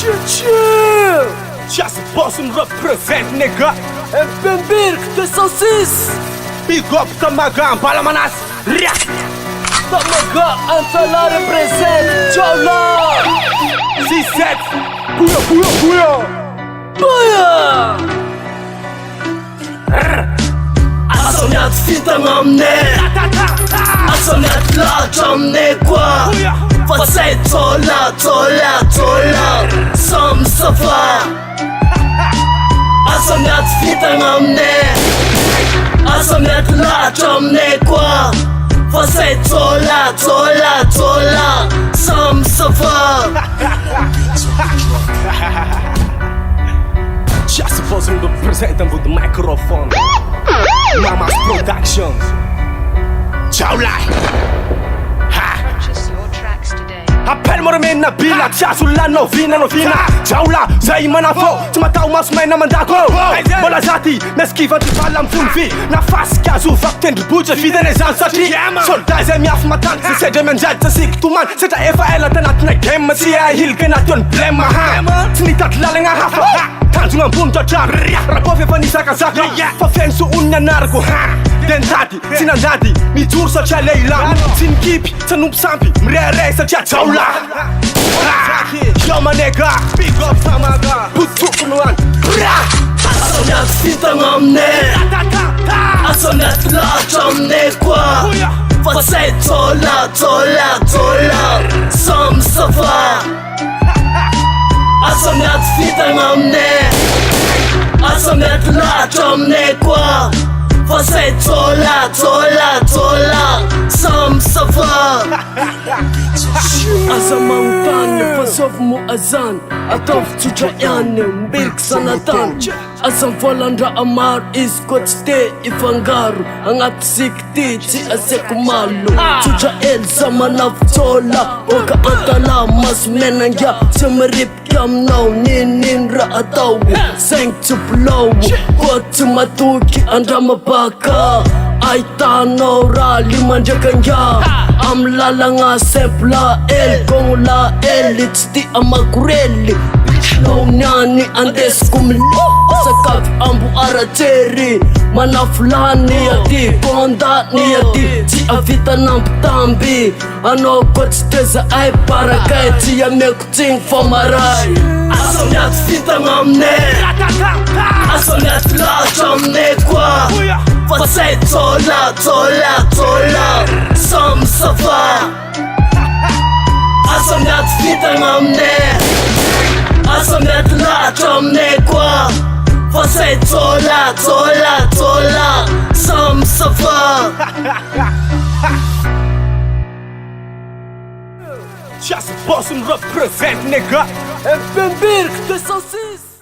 Chill. Just Bossum represent nigga. MPMBIR KT106. Big up Tamaga Balamanas. Tamaga Antala represent Jaula. C7 Kuya Buya. Asam yat fitang amne. Asam yat lajamne kwa. Fasay tola Som safa. Asam yat fitang amne. Asam yat lajamne kwa. Fasay tola Som safa. Just Bossum representing with the microphone. Mama's Productions. Jaula. Purchase your tracks today. Appel mo rin na bila Chasulla novina Jaula Zay manafo Tumatao mas may naman dako Bola zati Naskiva di palam funfi Nafas kazu Fakten buja Fide nezan sati Solda zay miaf matan Si sede men jad Tasik tuman Seta efa ela Tanat na game Siya hilgen at yun blema Sinitat lalang hafa Tanjungan bunta jam Rapofe panisaka zaka Fafensu unya narko Dentati, sinandati, mijur sa tia leilam Sinkipy, tanompo sampy, mirehireh satria jaola Yo ma nigga, big up Tamaga Botoko noany Asam yat fitang amne. Asam yat latra amne kwa. Fasay tola Som safa. Asam yat fitang amne. Asam yat latra amne kwa. Fasay tola Som safa. Asam ang tan Fasof mo azan Atof tujayan Mbirk sanatan Asam falandra amar Iskot ste ifangaru Angat sikti Ti asekumalo Tujael sama naftola Oka antala mas menangya Semerip kiam now Ninin raataw Seng tuplow Kot matuki Anda mabaka Ay tanaw ra Limanjakanya Am lalanga sepla el Kong la el It's di amakureli Slow nyani andes kumlo Sakaf ambu arateri Manaflani ati Konda ni ati Ti avita namputambi Ano kotsteza ay para kay Ti ya mekuting famaray Asam yat fitang amne. Asam yat lajamne kwa. Fasay tola Som safa. Asam yat fitang amne. Asam yat lajamne kwa. Fasay tola Som safa. Just Bossum represent nigga. MPMBIR KT106.